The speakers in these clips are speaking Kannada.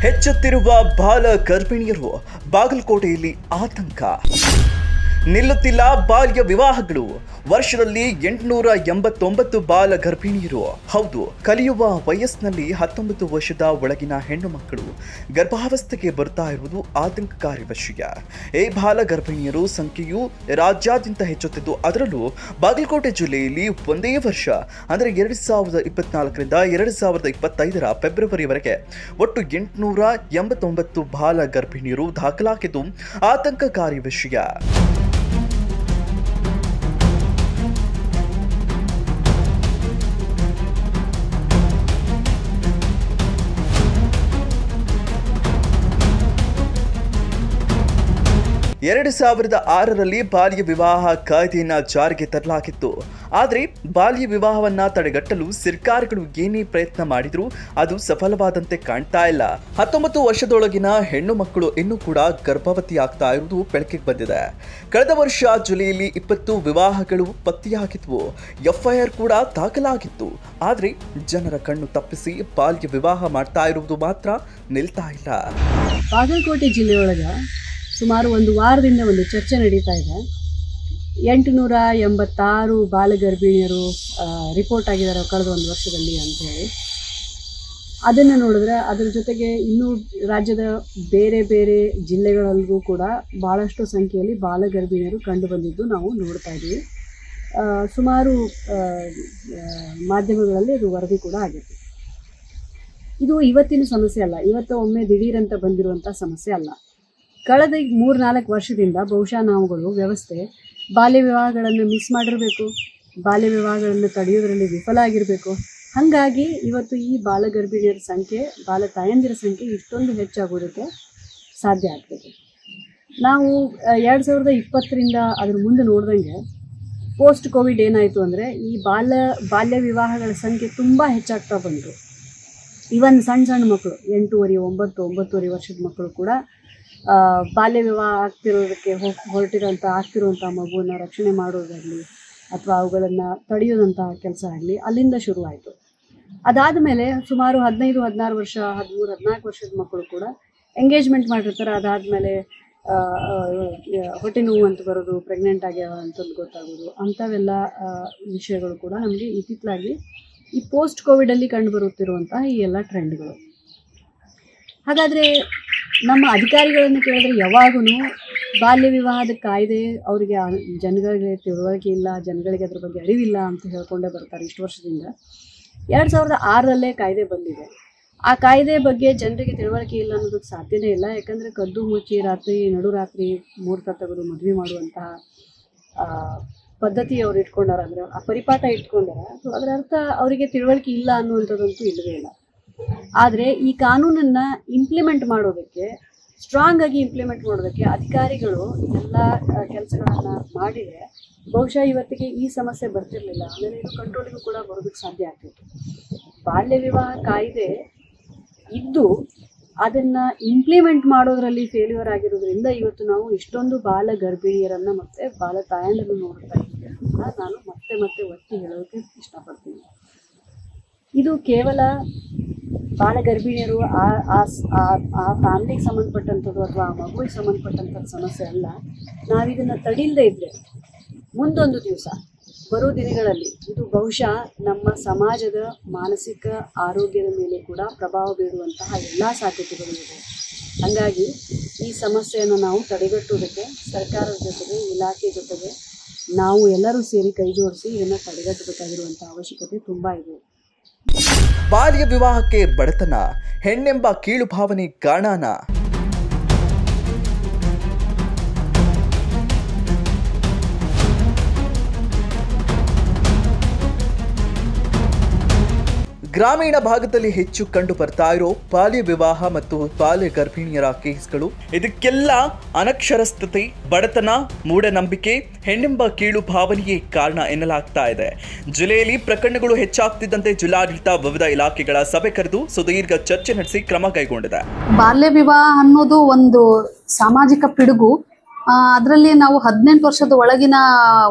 ಹೆಚ್ಚುತ್ತಿರುವ ಬಾಲ ಗರ್ಭಿಣಿಯರು ಬಾಗಲಕೋಟೆಯಲ್ಲಿ ಆತಂಕ. ನಿಲ್ಲುತ್ತಿಲ್ಲ ಬಾಲ್ಯ ವಿವಾಹಗಳು. ವರ್ಷದಲ್ಲಿ 889 ಬಾಲ ಗರ್ಭಿಣಿಯರು, ಹೌದು, ಕಲಿಯುವ ವಯಸ್ಸಿನಲ್ಲಿ 19 ವರ್ಷದ ಒಳಗಿನ ಹೆಣ್ಣು ಮಕ್ಕಳು ಗರ್ಭಾವಸ್ಥೆಗೆ ಬರ್ತಾ ಇರುವುದು ಆತಂಕಕಾರಿ ವಿಷಯ. ಈ ಬಾಲ ಗರ್ಭಿಣಿಯರು ಸಂಖ್ಯೆಯು ರಾಜ್ಯಾದ್ಯಂತ ಹೆಚ್ಚುತ್ತಿದ್ದು, ಅದರಲ್ಲೂ ಬಾಗಲಕೋಟೆ ಜಿಲ್ಲೆಯಲ್ಲಿ ಒಂದೇ ವರ್ಷ ಅಂದರೆ 2024ರಿಂದ 2025ರ ಫೆಬ್ರವರಿವರೆಗೆ ಒಟ್ಟು 889 ಬಾಲ ಗರ್ಭಿಣಿಯರು ದಾಖಲಾಗಿದ್ದು ಆತಂಕಕಾರಿ ವಿಷಯ. ಎರಡು 2006ರಲ್ಲಿ ಬಾಲ್ಯ ವಿವಾಹ ಕಾಯ್ದೆಯನ್ನ ಜಾರಿಗೆ ತರಲಾಗಿತ್ತು. ಆದರೆ ಬಾಲ್ಯ ವಿವಾಹವನ್ನ ತಡೆಗಟ್ಟಲು ಸರ್ಕಾರಗಳು ಏನೇ ಪ್ರಯತ್ನ ಮಾಡಿದ್ರು ಅದು ಸಫಲವಾದಂತೆ ಕಾಣ್ತಾ ಇಲ್ಲ. 19 ವರ್ಷದೊಳಗಿನ ಹೆಣ್ಣು ಮಕ್ಕಳು ಇನ್ನೂ ಕೂಡ ಗರ್ಭವತಿ ಆಗ್ತಾ ಇರುವುದು ಬೆಳಕಿಗೆ ಬಂದಿದೆ. ಕಳೆದ ವರ್ಷ ಜಿಲ್ಲೆಯಲ್ಲಿ 20 ವಿವಾಹಗಳು ಪತ್ತೆಯಾಗಿದ್ವು. FIR ಕೂಡ ದಾಖಲಾಗಿತ್ತು. ಆದರೆ ಜನರ ಕಣ್ಣು ತಪ್ಪಿಸಿ ಬಾಲ್ಯ ವಿವಾಹ ಮಾಡ್ತಾ ಇರುವುದು ಮಾತ್ರ ನಿಲ್ತಾ ಇಲ್ಲ. ಬಾಗಲಕೋಟೆ ಜಿಲ್ಲೆಯೊಳಗ ಸುಮಾರು ಒಂದು ವಾರದಿಂದ ಒಂದು ಚರ್ಚೆ ನಡೀತಾ ಇದೆ. 886 ಬಾಲ ಗರ್ಭಿಣಿಯರು ರಿಪೋರ್ಟ್ ಆಗಿದ್ದಾರೆ ಕಳೆದ ಒಂದು ವರ್ಷದಲ್ಲಿ ಅಂತ ಹೇಳಿ. ಅದನ್ನು ನೋಡಿದ್ರೆ ಅದರ ಜೊತೆಗೆ ಇನ್ನೂ ರಾಜ್ಯದ ಬೇರೆ ಬೇರೆ ಜಿಲ್ಲೆಗಳಲ್ಲಿಗೂ ಕೂಡ ಭಾಳಷ್ಟು ಸಂಖ್ಯೆಯಲ್ಲಿ ಬಾಲ ಗರ್ಭಿಣಿಯರು ಕಂಡು ಬಂದಿದ್ದು ನಾವು ನೋಡ್ತಾ ಇದ್ದೀವಿ. ಸುಮಾರು ಮಾಧ್ಯಮಗಳಲ್ಲಿ ಅದು ವರದಿ ಕೂಡ ಆಗಿದೆ. ಇದು ಇವತ್ತಿನ ಸಮಸ್ಯೆ ಅಲ್ಲ, ಇವತ್ತು ಒಮ್ಮೆ ದಿಢೀರಂತ ಬಂದಿರುವಂಥ ಸಮಸ್ಯೆ ಅಲ್ಲ. ಕಳೆದ 3-4 ವರ್ಷದಿಂದ ಬಹುಶಃ ನಾವುಗಳು ವ್ಯವಸ್ಥೆ ಬಾಲ್ಯ ವಿವಾಹಗಳನ್ನು ಮಿಸ್ ಮಾಡಿರಬೇಕು, ಬಾಲ್ಯ ವಿವಾಹಗಳನ್ನು ತಡೆಯೋದರಲ್ಲಿ ವಿಫಲ ಆಗಿರಬೇಕು. ಹಾಗಾಗಿ ಇವತ್ತು ಈ ಬಾಲ ಗರ್ಭಿಣಿಯರ ಸಂಖ್ಯೆ, ಬಾಲ ತಾಯಂದಿರ ಸಂಖ್ಯೆ ಇಷ್ಟೊಂದು ಹೆಚ್ಚಾಗೋದಕ್ಕೆ ಸಾಧ್ಯ ಆಗ್ತದೆ. ನಾವು 2020ರಿಂದ ಅದ್ರ ಮುಂದೆ ನೋಡ್ದಂಗೆ ಪೋಸ್ಟ್ ಕೋವಿಡ್ ಏನಾಯಿತು ಅಂದರೆ ಈ ಬಾಲ್ಯ ವಿವಾಹಗಳ ಸಂಖ್ಯೆ ತುಂಬ ಹೆಚ್ಚಾಗ್ತಾ ಬಂತು. ಇವನ್ ಸಣ್ಣ ಮಕ್ಕಳು 8, 9 ವರ್ಷದ ಮಕ್ಕಳು ಕೂಡ ಬಾಲ್ಯ ವಿವಾಹ ಆಗ್ತಿರುವಂಥ ಮಗುವನ್ನು ರಕ್ಷಣೆ ಮಾಡೋದಾಗಲಿ ಅಥವಾ ಅವುಗಳನ್ನು ತಡೆಯೋದಂತಹ ಕೆಲಸ ಆಗಲಿ ಅಲ್ಲಿಂದ ಶುರುವಾಯಿತು. ಅದಾದ ಮೇಲೆ ಸುಮಾರು 15, 16 ವರ್ಷ, 13, 14 ವರ್ಷದ ಮಕ್ಕಳು ಕೂಡ ಎಂಗೇಜ್ಮೆಂಟ್ ಮಾಡಿರ್ತಾರೆ. ಅದಾದಮೇಲೆ ಹೊಟ್ಟೆ ನೋವು ಅಂತ ಬರೋದು, ಪ್ರೆಗ್ನೆಂಟ್ ಆಗ್ಯಾವ ಅಂತಂದು ಗೊತ್ತಾಗೋದು, ಅಂಥವೆಲ್ಲ ವಿಷಯಗಳು ಕೂಡ ನಮಗೆ ಇತ್ತಿತ್ತಲಾಗಿ ಈ ಪೋಸ್ಟ್ ಕೋವಿಡಲ್ಲಿ ಕಂಡು ಬರುತ್ತಿರುವಂತಹ ಈ ಎಲ್ಲ ಟ್ರೆಂಡ್ಗಳು. ಹಾಗಾದರೆ ನಮ್ಮ ಅಧಿಕಾರಿಗಳನ್ನು ಕೇಳಿದ್ರೆ ಯಾವಾಗೂ ಬಾಲ್ಯ ವಿವಾಹದ ಕಾಯ್ದೆ ಅವರಿಗೆ ಜನಗಳಿಗೆ ತಿಳುವಳಿಕೆ ಇಲ್ಲ, ಜನಗಳಿಗೆ ಅದ್ರ ಬಗ್ಗೆ ಅರಿವಿಲ್ಲ ಅಂತ ಹೇಳ್ಕೊಂಡೇ ಬರ್ತಾರೆ ಇಷ್ಟು ವರ್ಷದಿಂದ. 2006ರಲ್ಲೇ ಕಾಯ್ದೆ ಬಂದಿದೆ. ಆ ಕಾಯ್ದೆ ಬಗ್ಗೆ ಜನರಿಗೆ ತಿಳುವಳಿಕೆ ಇಲ್ಲ ಅನ್ನೋದಕ್ಕೆ ಸಾಧ್ಯನೇ ಇಲ್ಲ. ಯಾಕಂದರೆ ಕದ್ದು ಮುಚ್ಚಿ ನಡುರಾತ್ರಿ ಮುಹೂರ್ತ ತೆಗೆದು ಮದುವೆ ಮಾಡುವಂತಹ ಪದ್ಧತಿ ಅವ್ರು ಇಟ್ಕೊಂಡಾರ, ಅಂದರೆ ಆ ಪರಿಪಾಠ ಇಟ್ಕೊಂಡಾರ. ಸೊ ಅದರ ಅರ್ಥ ಅವರಿಗೆ ತಿಳುವಳಿಕೆ ಇಲ್ಲ ಅನ್ನುವಂಥದ್ದಂತೂ ಇಲ್ಲವೇ ಇಲ್ಲ. ಆದರೆ ಈ ಕಾನೂನನ್ನು ಇಂಪ್ಲಿಮೆಂಟ್ ಮಾಡೋದಕ್ಕೆ, ಸ್ಟ್ರಾಂಗ್ ಆಗಿ ಇಂಪ್ಲಿಮೆಂಟ್ ಮಾಡೋದಕ್ಕೆ ಅಧಿಕಾರಿಗಳು ಎಲ್ಲ ಕೆಲಸಗಳನ್ನು ಮಾಡಿದರೆ ಬಹುಶಃ ಇವತ್ತಿಗೆ ಈ ಸಮಸ್ಯೆ ಬರ್ತಿರಲಿಲ್ಲ. ಆಮೇಲೆ ಇದು ಕಂಟ್ರೋಲಿಗೂ ಕೂಡ ಬರೋದಕ್ಕೆ ಸಾಧ್ಯ ಆಗ್ತಿತ್ತು. ಬಾಲ್ಯ ವಿವಾಹ ಕಾಯ್ದೆ ಇದ್ದು ಅದನ್ನು ಇಂಪ್ಲಿಮೆಂಟ್ ಮಾಡೋದರಲ್ಲಿ ಫೇಲ್ಯೂರ್ ಆಗಿರೋದ್ರಿಂದ ಇವತ್ತು ನಾವು ಇಷ್ಟೊಂದು ಬಾಲ ಗರ್ಭಿಣಿಯರನ್ನು ಮತ್ತು ಬಾಲ ತಾಯಂಡರನ್ನು ನೋಡ್ತಾ ಇದ್ದೀವಿ ಅಂತ ನಾನು ಮತ್ತೆ ಒತ್ತಿ ಹೇಳೋದಕ್ಕೆ ಇಷ್ಟಪಡ್ತೀನಿ. ಇದು ಕೇವಲ ಬಾಲ ಗರ್ಭಿಣಿಯರು ಆ ಫ್ಯಾಮಿಲಿಗೆ ಸಂಬಂಧಪಟ್ಟಂಥದ್ದು ಅಥವಾ ಆ ಮಗುವಿಗೆ ಸಂಬಂಧಪಟ್ಟಂಥ ಸಮಸ್ಯೆ ಅಲ್ಲ. ನಾವಿದನ್ನು ತಡಿಲ್ಲದೆ ಇದ್ದರೆ ಮುಂದೊಂದು ದಿವಸ ಬರೋ ದಿನಗಳಲ್ಲಿ ಇದು ಬಹುಶಃ ನಮ್ಮ ಸಮಾಜದ ಮಾನಸಿಕ ಆರೋಗ್ಯದ ಮೇಲೆ ಕೂಡ ಪ್ರಭಾವ ಬೀರುವಂತಹ ಎಲ್ಲ ಸಾಧ್ಯತೆಗಳು ಇದೆ. ಹಾಗಾಗಿ ಈ ಸಮಸ್ಯೆಯನ್ನು ನಾವು ತಡೆಗಟ್ಟುವುದಕ್ಕೆ ಸರ್ಕಾರದ ಜೊತೆಗೆ, ಇಲಾಖೆ ಜೊತೆಗೆ ನಾವು ಎಲ್ಲರೂ ಸೇರಿ ಕೈ ಜೋಡಿಸಿ ಇದನ್ನು ತಡೆಗಟ್ಟಬೇಕಾಗಿರುವಂಥ ಅವಶ್ಯಕತೆ ತುಂಬ ಇದೆ. ಬಾಲ್ಯ ವಿವಾಹಕ್ಕೆ ಬಡತನ, ಹೆಣ್ಣೆಂಬ ಕೀಳು ಭಾವನೆ ಕಾರಣನ? ಗ್ರಾಮೀಣ ಭಾಗದಲ್ಲಿ ಹೆಚ್ಚು ಕಂಡು ಬರ್ತಾ ಇರೋ ಬಾಲ್ಯ ವಿವಾಹ ಮತ್ತು ಬಾಲ್ಯ ಗರ್ಭಿಣಿಯರ ಕೇಸ್ಗಳು, ಇದಕ್ಕೆಲ್ಲ ಅನಕ್ಷರಸ್ಥತೆ, ಬಡತನ, ಮೂಢನಂಬಿಕೆ, ಹೆಣ್ಣೆಂಬ ಕೀಳು ಭಾವನೆಯೇ ಕಾರಣ ಎನ್ನಲಾಗ್ತಾ ಇದೆ. ಜಿಲ್ಲೆಯಲ್ಲಿ ಪ್ರಕರಣಗಳು ಹೆಚ್ಚಾಗ್ತಿದ್ದಂತೆ ಜಿಲ್ಲಾಡಳಿತ ವಿವಿಧ ಇಲಾಖೆಗಳ ಸಭೆ ಕರೆದು ಸುದೀರ್ಘ ಚರ್ಚೆ ನಡೆಸಿ ಕ್ರಮ ಕೈಗೊಂಡಿದೆ. ಬಾಲ್ಯ ವಿವಾಹ ಅನ್ನೋದು ಒಂದು ಸಾಮಾಜಿಕ ಪಿಡುಗು. ಅದರಲ್ಲಿ ನಾವು 18 ವರ್ಷದ ಒಳಗಿನ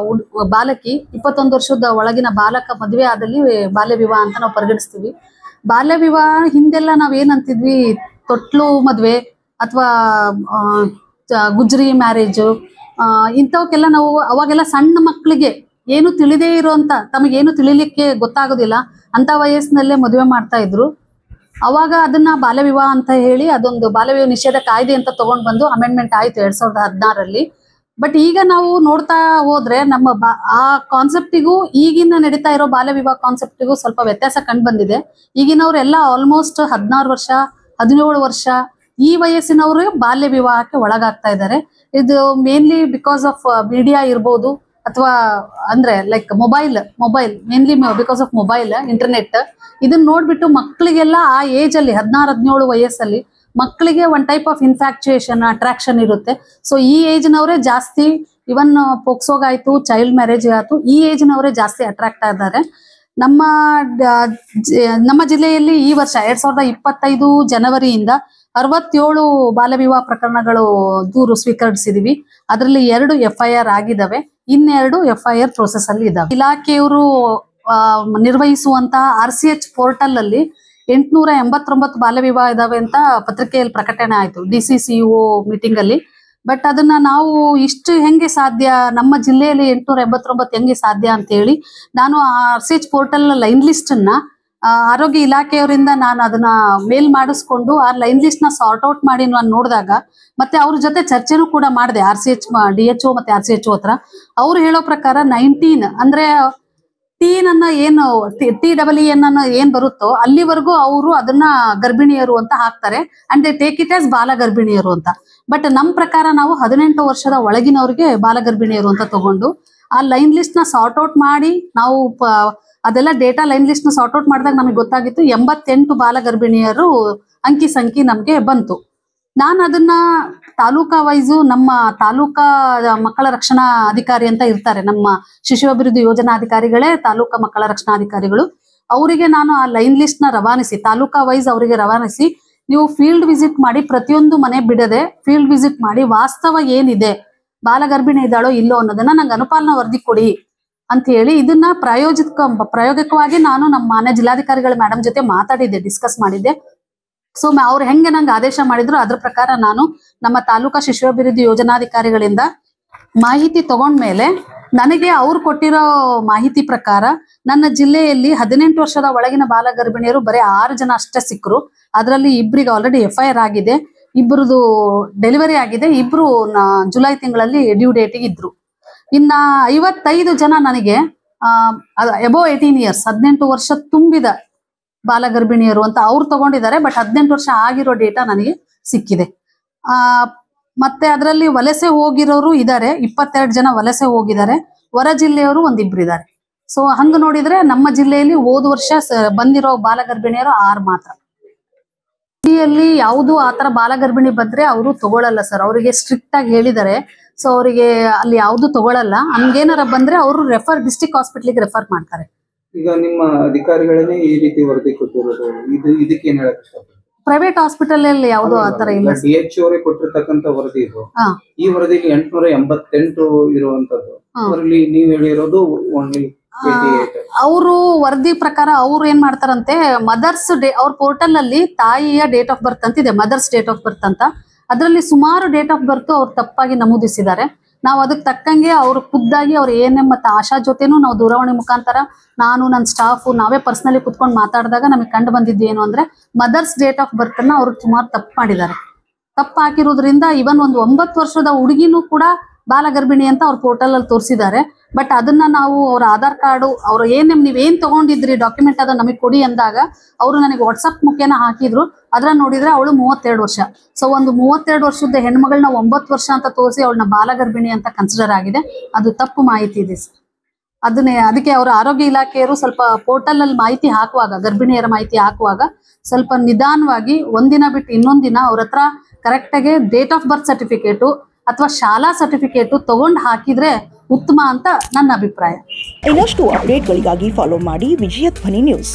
ಬಾಲಕಿ 21 ವರ್ಷದ ಒಳಗಿನ ಬಾಲಕ ಮದುವೆ ಆದಲ್ಲಿ ಬಾಲ್ಯ ವಿವಾಹ ಅಂತ ನಾವು ಪರಿಗಣಿಸ್ತೀವಿ. ಬಾಲ್ಯ ವಿವಾಹ ಹಿಂದೆಲ್ಲ ನಾವೇನಂತಿದ್ವಿ, ತೊಟ್ಲು ಮದ್ವೆ ಅಥವಾ ಗುಜ್ರಿ ಮ್ಯಾರೇಜು ಇಂಥವಕ್ಕೆಲ್ಲ ನಾವು ಅವಾಗೆಲ್ಲ ಸಣ್ಣ ಮಕ್ಕಳಿಗೆ ಏನು ತಿಳಿದೇ ಇರೋಂಥ ತಮಗೇನು ತಿಳಿಲಿಕ್ಕೆ ಗೊತ್ತಾಗೋದಿಲ್ಲ ಅಂತ ವಯಸ್ಸಿನಲ್ಲೇ ಮದುವೆ ಮಾಡ್ತಾ ಇದ್ರು. ಅವಾಗ ಅದನ್ನ ಬಾಲ್ಯ ವಿವಾಹ ಅಂತ ಹೇಳಿ ಅದೊಂದು ಬಾಲ್ಯ ವಿವಾಹ ನಿಷೇಧ ಕಾಯ್ದೆ ಅಂತ ತಗೊಂಡ್ ಬಂದು ಅಮೆಂಡ್ಮೆಂಟ್ ಆಯ್ತು 2016ರಲ್ಲಿ. ಬಟ್ ಈಗ ನಾವು ನೋಡ್ತಾ ಹೋದ್ರೆ ನಮ್ಮ ಆ ಕಾನ್ಸೆಪ್ಟಿಗೂ ಈಗಿನ ನಡೀತಾ ಇರೋ ಬಾಲ್ಯ ವಿವಾಹ ಕಾನ್ಸೆಪ್ಟಿಗೂ ಸ್ವಲ್ಪ ವ್ಯತ್ಯಾಸ ಕಂಡು ಬಂದಿದೆ. ಈಗಿನವರೆಲ್ಲ ಆಲ್ಮೋಸ್ಟ್ 16 ವರ್ಷ 17 ವರ್ಷ ಈ ವಯಸ್ಸಿನವರು ಬಾಲ್ಯ ವಿವಾಹಕ್ಕೆ ಒಳಗಾಗ್ತಾ ಇದ್ದಾರೆ. ಇದು ಮೇನ್ಲಿ ಬಿಕಾಸ್ ಆಫ್ ಮೀಡಿಯಾ ಇರ್ಬೋದು ಅಥವಾ ಅಂದ್ರೆ like mobile mainly because of mobile internet ಇದನ್ನ ನೋಡ್ಬಿಟ್ಟು ಮಕ್ಕಳಿಗೆಲ್ಲ ಆ ಏಜ್ ಅಲ್ಲಿ 16-17 ವಯಸ್ಸಲ್ಲಿ ಮಕ್ಕಳಿಗೆ one type of infatuation attraction ಇರುತ್ತೆ. ಸೊ ಈ ಏಜ್ನವರೇ ಜಾಸ್ತಿ, ಇವನ್ ಪೋಕ್ಸೋಗಾಯ್ತು, ಚೈಲ್ಡ್ ಮ್ಯಾರೇಜ್ ಆಯ್ತು, ಈ ಏಜ್ನವರೇ ಜಾಸ್ತಿ ಅಟ್ರಾಕ್ಟ್ ಆಗಿದ್ದಾರೆ. ನಮ್ಮ ಜಿಲ್ಲೆಯಲ್ಲಿ ಈ ವರ್ಷ 2025 ಜನವರಿಯಿಂದ 67 ಬಾಲ್ಯ ವಿವಾಹ ಪ್ರಕರಣಗಳು ದೂರು ಸ್ವೀಕರಿಸಿದೀವಿ. ಅದರಲ್ಲಿ 2 FIR ಆಗಿದ್ದಾವೆ, ಇನ್ನೆರಡು FIR ಪ್ರೋಸೆಸ್ ಅಲ್ಲಿ ಇದಾವೆ. ಇಲಾಖೆಯವರು ನಿರ್ವಹಿಸುವಂತ RCH ಪೋರ್ಟಲ್ ಅಲ್ಲಿ 889 ಬಾಲ್ಯ ವಿವಾಹ ಇದಾವೆ ಅಂತ ಪತ್ರಿಕೆಯಲ್ಲಿ ಪ್ರಕಟಣೆ ಆಯ್ತು DCCO ಮೀಟಿಂಗ್ ಅಲ್ಲಿ. ಬಟ್ ಅದನ್ನ ನಾವು ಇಷ್ಟು ಹೆಂಗೆ ಸಾಧ್ಯ, ನಮ್ಮ ಜಿಲ್ಲೆಯಲ್ಲಿ 889 ಹೆಂಗೆ ಸಾಧ್ಯ ಅಂತ ಹೇಳಿ ನಾನು RCH ಪೋರ್ಟಲ್ ಲೈನ್ ಲಿಸ್ಟ್ ಅನ್ನ ಆರೋಗ್ಯ ಇಲಾಖೆಯವರಿಂದ ನಾನು ಅದನ್ನ ಮೇಲ್ ಮಾಡಿಸ್ಕೊಂಡು ಆ ಲೈನ್ ಲಿಸ್ಟ್ ನ ಸಾರ್ಟ್ ಔಟ್ ಮಾಡಿ ನಾನು ನೋಡಿದಾಗ ಮತ್ತೆ ಅವ್ರ ಜೊತೆ ಚರ್ಚೆನೂ ಕೂಡ ಮಾಡಿದೆ RCH DHO ಮತ್ತೆ RCHO ಹತ್ರ. ಅವ್ರು ಹೇಳೋ ಪ್ರಕಾರ 19 ಅಂದ್ರೆ ಟೀನ್ ಅನ್ನ ಏನು TEEN ಅನ್ನ ಏನ್ ಬರುತ್ತೋ ಅಲ್ಲಿವರೆಗೂ ಅವರು ಅದನ್ನ ಗರ್ಭಿಣಿಯರು ಅಂತ ಹಾಕ್ತಾರೆ and they take it as ಬಾಲ ಗರ್ಭಿಣಿಯರು ಅಂತ. ಬಟ್ ನಮ್ ಪ್ರಕಾರ ನಾವು 18 ವರ್ಷದ ಒಳಗಿನವ್ರಿಗೆ ಬಾಲ ಗರ್ಭಿಣಿಯರು ಅಂತ ತಗೊಂಡು ಆ ಲೈನ್ ಲಿಸ್ಟ್ ನ ಸಾರ್ಟ್ ಔಟ್ ಮಾಡಿ ನಾವು ಅದೆಲ್ಲ ಡೇಟಾ ಲೈನ್ ಲಿಸ್ಟ್ ನ ಸಾರ್ಟ್ ಔಟ್ ಮಾಡಿದಾಗ ನಮಗೆ ಗೊತ್ತಾಗಿತ್ತು 88 ಬಾಲ ಗರ್ಭಿಣಿಯರು ಅಂಕಿ ಸಂಖ್ಯೆ ನಮ್ಗೆ ಬಂತು. ನಾನು ಅದನ್ನ ತಾಲೂಕಾ ವೈಸು ನಮ್ಮ ತಾಲೂಕಾ ಮಕ್ಕಳ ರಕ್ಷಣಾ ಅಧಿಕಾರಿ ಅಂತ ಇರ್ತಾರೆ, ನಮ್ಮ ಶಿಶು ಅಭಿವೃದ್ಧಿ ಯೋಜನಾ ಅಧಿಕಾರಿಗಳೇ ತಾಲೂಕಾ ಮಕ್ಕಳ ರಕ್ಷಣಾಧಿಕಾರಿಗಳು. ಅವರಿಗೆ ನಾನು ಆ ಲೈನ್ ಲಿಸ್ಟ್ ನ ರವಾನಿಸಿ ತಾಲೂಕಾ ವೈಸ್ ಅವರಿಗೆ ರವಾನಿಸಿ ನೀವು ಫೀಲ್ಡ್ ವಿಸಿಟ್ ಮಾಡಿ, ಪ್ರತಿಯೊಂದು ಮನೆ ಬಿಡದೆ ಫೀಲ್ಡ್ ವಿಸಿಟ್ ಮಾಡಿ ವಾಸ್ತವ ಏನಿದೆ, ಬಾಲ ಗರ್ಭಿಣಿ ಇದ್ದಾಳೋ ಇಲ್ಲೋ ಅನ್ನೋದನ್ನ ನಂಗೆ ಅನುಪಾಲನಾ ವರದಿ ಕೊಡಿ ಅಂತ ಹೇಳಿ ಇದನ್ನ ಪ್ರಾಯೋಗಿಕವಾಗಿ ನಾನು ನಮ್ಮ ಮಾನ್ಯ ಜಿಲ್ಲಾಧಿಕಾರಿಗಳ ಮೇಡಮ್ ಜೊತೆ ಮಾತಾಡಿದ್ದೆ, ಡಿಸ್ಕಸ್ ಮಾಡಿದ್ದೆ. ಸೊ ಅವ್ರು ಹೆಂಗೆ ನಂಗೆ ಆದೇಶ ಮಾಡಿದ್ರು ಅದ್ರ ಪ್ರಕಾರ ನಾನು ನಮ್ಮ ತಾಲೂಕಾ ಶಿಶು ಅಭಿವೃದ್ಧಿ ಯೋಜನಾಧಿಕಾರಿಗಳಿಂದ ಮಾಹಿತಿ ತಗೊಂಡ್ಮೇಲೆ ನನಗೆ ಅವ್ರು ಕೊಟ್ಟಿರೋ ಮಾಹಿತಿ ಪ್ರಕಾರ ನನ್ನ ಜಿಲ್ಲೆಯಲ್ಲಿ 18 ವರ್ಷದ ಒಳಗಿನ ಬಾಲ ಗರ್ಭಿಣಿಯರು ಬರೀ 6 ಜನ ಅಷ್ಟೇ ಸಿಕ್ಕರು. ಅದರಲ್ಲಿ ಇಬ್ಬರಿಗೆ ಆಲ್ರೆಡಿ FIR ಆಗಿದೆ, ಇಬ್ಬರದು ಡೆಲಿವರಿ ಆಗಿದೆ, ಇಬ್ರು ಜುಲೈ ತಿಂಗಳಲ್ಲಿ ಡ್ಯೂ ಡೇಟಿಗೆ ಇದ್ರು. ಇನ್ನ 55 ಜನ ನನಗೆ ಅಬೋ 18 ಇಯರ್ಸ್ 18 ವರ್ಷ ತುಂಬಿದ ಬಾಲ ಗರ್ಭಿಣಿಯರು ಅಂತ ಅವ್ರು ತಗೊಂಡಿದ್ದಾರೆ. ಬಟ್ 18 ವರ್ಷ ಆಗಿರೋ ಡೇಟಾ ನನಗೆ ಸಿಕ್ಕಿದೆ. ಮತ್ತೆ ಅದರಲ್ಲಿ ವಲಸೆ ಹೋಗಿರೋರು ಇದ್ದಾರೆ, 22 ಜನ ವಲಸೆ ಹೋಗಿದ್ದಾರೆ, ಹೊರ ಜಿಲ್ಲೆಯವರು ಒಂದಿಬ್ರು ಇದ್ದಾರೆ. ಸೊ ಹಂಗ ನೋಡಿದ್ರೆ ನಮ್ಮ ಜಿಲ್ಲೆಯಲ್ಲಿ ಹೋದ ವರ್ಷ ಬಂದಿರೋ ಬಾಲ ಗರ್ಭಿಣಿಯರು 6 ಮಾತ್ರ. ಲ್ಲಿ ಯಾವುದು ಆತರ ಬಾಲ ಗರ್ಭಿಣಿ ಬಂದ್ರೆ ಅವರು ತಗೊಳಲ್ಲ ಸರ್, ಅವರಿಗೆ ಸ್ಟ್ರಿಕ್ಟ್ ಆಗಿ ಹೇಳಿದ್ದಾರೆ. ಸೊ ಅವರಿಗೆ ಅಲ್ಲಿ ಯಾವ್ದು ತಗೊಳಲ್ಲ, ಹಂಗೇನಾರ ಬಂದ್ರೆ ಅವರು ಡಿಸ್ಟ್ರಿಕ್ಟ್ ಹಾಸ್ಪಿಟ್ಲಿಗೆ ರೆಫರ್ ಮಾಡ್ತಾರೆ. ಈಗ ನಿಮ್ಮ ಅಧಿಕಾರಿಗಳೇ ಈ ರೀತಿ ವರದಿ ಕೊಟ್ಟಿರೋದು, ಇದಕ್ಕೆ ಏನ್ ಹೇಳಕ್ ಇಷ್ಟಪಡ್ತೀರಾ? ಪ್ರೈವೇಟ್ ಹಾಸ್ಪಿಟಲ್ ಅಲ್ಲಿ ಯಾವ್ದು ಆತರ ಇಲ್ಲ. DHO ಅವರೇ ಕೊಟ್ಟಿರ್ತಕ್ಕಂತ ವರದಿ ಇದು. ಈ ವರದಿಗೆ 888 ಇರುವಂತದ್ದು, ಅದರಲ್ಲಿ ನೀವು ಹೇಳಿರೋದು ಓನ್ಲಿ 88. ಅವರು ವರದಿ ಪ್ರಕಾರ ಅವ್ರು ಏನ್ ಮಾಡ್ತಾರಂತೆ, ಮದರ್ಸ್ ಡೇ ಅವ್ರ ಪೋರ್ಟಲ್ ಅಲ್ಲಿ ತಾಯಿಯ ಡೇಟ್ ಆಫ್ ಬರ್ತ್ ಅಂತ ಇದೆ, ಮದರ್ಸ್ ಡೇಟ್ ಆಫ್ ಬರ್ತ್ ಅಂತ. ಅದರಲ್ಲಿ ಸುಮಾರು ಡೇಟ್ ಆಫ್ ಬರ್ತ್ ಅವ್ರು ತಪ್ಪಾಗಿ ನಮೂದಿಸಿದ್ದಾರೆ. ನಾವು ಅದಕ್ಕೆ ತಕ್ಕಂಗೆ ಅವ್ರು ಖುದ್ದಾಗಿ ಅವ್ರ ANM ಮತ್ತೆ ಆಶಾ ಜೊತೆನೂ ನಾವು ದೂರವಾಣಿ ಮುಖಾಂತರ ನಾನು ನನ್ನ ಸ್ಟಾಫ್ ನಾವೇ ಪರ್ಸನಲಿ ಕುತ್ಕೊಂಡು ಮಾತಾಡಿದಾಗ ನಮಗೆ ಕಂಡು ಬಂದಿದ್ದು ಏನು ಅಂದ್ರೆ ಮದರ್ಸ್ ಡೇಟ್ ಆಫ್ ಬರ್ತ್ ಅನ್ನ ಅವ್ರು ಸುಮಾರು ತಪ್ಪು ಮಾಡಿದ್ದಾರೆ. ತಪ್ಪು ಹಾಕಿರೋದ್ರಿಂದ ಇವನ್ ಒಂದು 9 ವರ್ಷದ ಹುಡುಗಿನೂ ಕೂಡ ಬಾಲ ಗರ್ಭಿಣಿ ಅಂತ ಅವ್ರ ಪೋರ್ಟಲ್ ಅಲ್ಲಿ ತೋರಿಸಿದ್ದಾರೆ. ಬಟ್ ಅದನ್ನ ನಾವು ಅವ್ರ ಆಧಾರ್ ಕಾರ್ಡು ಅವ್ರ ನೀವೇನ್ ತಗೊಂಡಿದ್ರಿ ಡಾಕ್ಯುಮೆಂಟ್ ಅದ ನಮಗೆ ಕೊಡಿ ಅಂದಾಗ ಅವರು ನನಗೆ ವಾಟ್ಸಪ್ ಮುಖೇನ ಹಾಕಿದ್ರು. ಅದ್ರ ನೋಡಿದ್ರೆ ಅವಳು 32 ವರ್ಷ. ಸೊ ಒಂದು 32 ವರ್ಷದ ಹೆಣ್ಮಗಳನ್ನ 9 ವರ್ಷ ಅಂತ ತೋರಿಸಿ ಅವಳನ್ನ ಬಾಲ ಗರ್ಭಿಣಿ ಅಂತ ಕನ್ಸಿಡರ್ ಆಗಿದೆ. ಅದು ತಪ್ಪು ಮಾಹಿತಿ ಇದೆ ಸರ್. ಅದಕ್ಕೆ ಅವರ ಆರೋಗ್ಯ ಇಲಾಖೆಯವರು ಸ್ವಲ್ಪ ಪೋರ್ಟಲ್ ಅಲ್ಲಿ ಮಾಹಿತಿ ಹಾಕುವಾಗ, ಗರ್ಭಿಣಿಯರ ಮಾಹಿತಿ ಹಾಕುವಾಗ ಸ್ವಲ್ಪ ನಿಧಾನವಾಗಿ ಒಂದಿನ ಬಿಟ್ಟು ಇನ್ನೊಂದ್ ದಿನ ಅವ್ರ ಹತ್ರ ಕರೆಕ್ಟ್ ಆಗಿ ಡೇಟ್ ಆಫ್ ಬರ್ತ್ ಸರ್ಟಿಫಿಕೇಟು ಅಥವಾ ಶಾಲಾ ಸರ್ಟಿಫಿಕೇಟು ತಗೊಂಡು ಹಾಕಿದ್ರೆ ಉತ್ತಮ ಅಂತ ನನ್ನ ಅಭಿಪ್ರಾಯ. ಇನ್ನಷ್ಟು ಅಪ್ಡೇಟ್ಗಳಿಗಾಗಿ ಫಾಲೋ ಮಾಡಿ ವಿಜಯ ಧ್ವನಿ ನ್ಯೂಸ್.